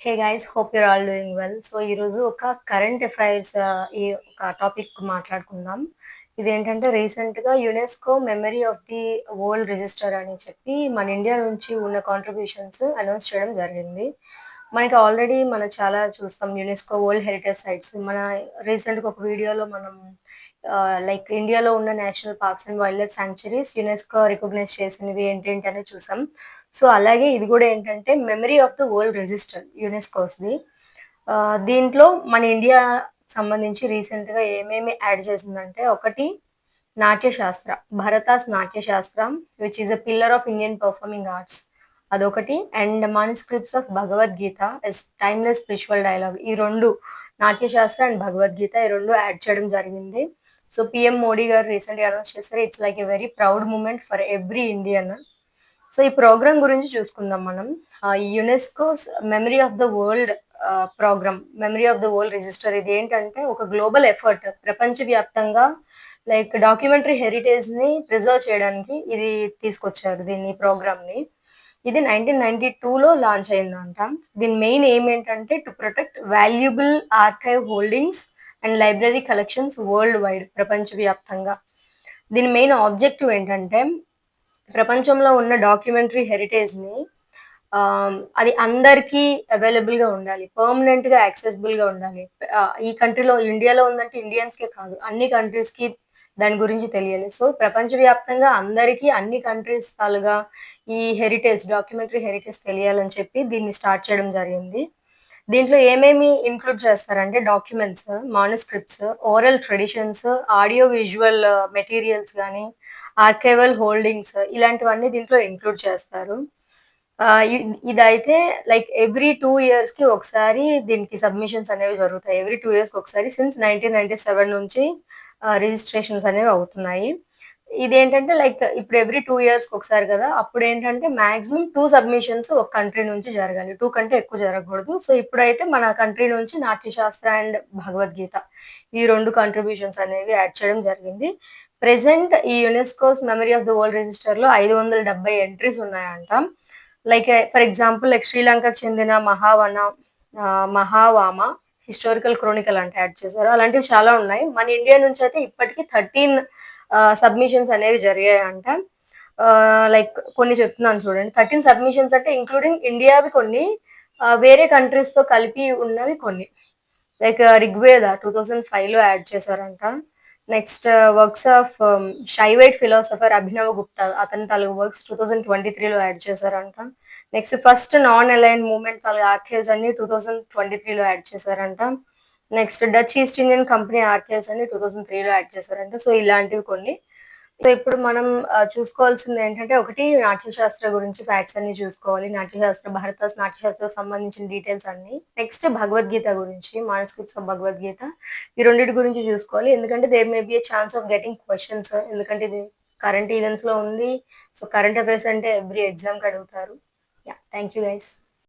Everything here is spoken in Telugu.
Hey guys, hope your all doing well. So ఈరోజు ఒక కరెంట్ అఫైర్స్ ఈ ఒక టాపిక్ మాట్లాడుకుందాం. ఇదేంటంటే రీసెంట్‌గా UNESCO memory of the world register అని చెప్పి మన ఇండియా నుంచి ఉన్న కాంట్రిబ్యూషన్స్ అనౌన్స్ చేయడం జరిగింది. మనకి ఆల్రెడీ మనం చాలా చూస్తాం యునెస్కో వరల్డ్ హెరిటేజ్ సైట్స్. మన రీసెంట్‌గా ఒక వీడియోలో మనం లైక్ ఇండియాలో ఉన్న national parks and wildlife sanctuaries UNESCO recognize చేసినవి ఏంటేంటి అనేది చూసాం. సో అలాగే ఇది కూడా ఏంటంటే memory of the world register యునెస్కోస్‌ది. దీంట్లో మన ఇండియా సంబంధించి రీసెంట్‌గా ఏమేమి యాడ్ చేసిందంటే, ఒకటి Natyashastra, Bharata's Natyashastra which is a pillar of Indian performing arts అదొకటి. And manuscripts of Bhagavad Gita as timeless spiritual dialogue, ఈ రెండు నాట్యశాస్త్ర అండ్ భగవద్గీత ఈ రెండు యాడ్ చేయడం జరిగింది. సో పిఎం మోడీ గారు రీసెంట్గా అనౌన్స్ చేశారు. It's like a very proud moment for every Indian. So ఈ ప్రోగ్రామ్ గురించి చూసుకుందాం మనం. UNESCO's memory of the world programme, memory of the world register, ఇది ఏంటంటే ఒక గ్లోబల్ ఎఫర్ట్, ప్రపంచవ్యాప్తంగా లైక్ డాక్యుమెంటరీ హెరిటేజ్ ని ప్రిజర్వ్ చేయడానికి ఇది తీసుకొచ్చారు దీన్ని ప్రోగ్రామ్ ని. ఇది 1992లో లాంచ్ అయిందంట. దీని మెయిన్ ఎయిమ్ ఏంటంటే to protect valuable archive holdings and library collections world wide, ప్రపంచవ్యాప్తంగా. దీని మెయిన్ ఆబ్జెక్టివ్ ఏంటంటే ప్రపంచంలో ఉన్న డాక్యుమెంటరీ హెరిటేజ్ని అది అందరికీ అవైలబుల్గా ఉండాలి, పర్మనెంట్గా యాక్సెసిబుల్గా ఉండాలి. ఈ కంట్రీలో ఇండియాలో ఉందంటే ఇండియన్స్కే కాదు, అన్ని కంట్రీస్కి దాని గురించి తెలియాలి. సో ప్రపంచవ్యాప్తంగా అందరికీ అన్ని కంట్రీస్ తాలుగా ఈ హెరిటేజ్, డాక్యుమెంటరీ హెరిటేజ్ తెలియాలని చెప్పి దీన్ని స్టార్ట్ చేయడం జరిగింది. దీంట్లో ఏమేమి ఇంక్లూడ్ చేస్తారంటే documents, manuscripts, oral traditions, audio visual materials కానీ, ఆర్కైవల్ హోల్డింగ్స్, ఇలాంటివన్నీ దీంట్లో ఇంక్లూడ్ చేస్తారు. ఇదైతే లైక్ ఎవ్రీ 2 ఇయర్స్కి ఒకసారి దీనికి సబ్మిషన్స్ అనేవి జరుగుతాయి. ఎవ్రీ 2 ఇయర్స్కి ఒకసారి సిన్స్ 1997 నుంచి రిజిస్ట్రేషన్స్ అనేవి అవుతున్నాయి. ఇదేంటంటే లైక్ ఇప్పుడు ఎవ్రీ 2 ఇయర్స్కి ఒకసారి కదా, అప్పుడు ఏంటంటే మాక్సిమం 2 సబ్మిషన్స్ ఒక కంట్రీ నుంచి జరగాలి, 2 కంటే ఎక్కువ జరగకూడదు. సో ఇప్పుడైతే మన కంట్రీ నుంచి నాట్యశాస్త్ర అండ్ భగవద్గీత ఈ రెండు కంట్రిబ్యూషన్స్ అనేవి యాడ్ చేయడం జరిగింది. ప్రెసెంట్ ఈ UNESCO's memory of the world రిజిస్టర్లో 570 ఎంట్రీస్ ఉన్నాయంట. లైక్ ఫర్ ఎగ్జాంపుల్ లైక్ శ్రీలంకకు చెందిన మహావామ హిస్టారికల్ క్రోనికల్ అంటే యాడ్ చేశారు. అలాంటివి చాలా ఉన్నాయి. మన ఇండియా నుంచి అయితే ఇప్పటికీ 13 సబ్మిషన్స్ అనేవి జరిగాయంట. లైక్ కొన్ని చెప్తున్నాను చూడండి. 13 సబ్మిషన్స్ అంటే ఇంక్లూడింగ్ ఇండియావి కొన్ని, వేరే కంట్రీస్ తో కలిపి ఉన్నవి కొన్ని. లైక్ రిగ్వేద 2005లో యాడ్ చేశారంట. Next works of Shaivite philosopher Abhinav Gupta, అతని తాలూకు వర్క్స్ 2023లో యాడ్ చేశారంట. Next first non align movement తాలూకు ఆర్కైవ్స్ అన్ని 2023లో యాడ్ చేశారంట. Next Dutch East Indian company archives అన్ని 2003లో యాడ్ చేశారంట. సో ఇలాంటివి కొన్ని. సో ఇప్పుడు మనం చూసుకోవాల్సింది ఏంటంటే, ఒకటి నాట్యశాస్త్ర గురించి ఫ్యాక్ట్స్ అన్ని చూసుకోవాలి. నాట్యశాస్త్ర, భరతాస్ నాట్యశాస్త్రకు సంబంధించిన డీటెయిల్స్ అన్ని. నెక్స్ట్ భగవద్గీత గురించి, మానస్క్రిప్ట్స్ ఆఫ్ భగవద్గీత, ఈ రెండింటి గురించి చూసుకోవాలి. ఎందుకంటే there may be a chance of getting questions. ఎందుకంటే ఇది కరెంట్ ఈవెంట్స్ లో ఉంది. సో కరెంట్ అఫైర్స్ అంటే ఎవ్రీ ఎగ్జామ్కి అడుగుతారు. Yeah, thank you guys.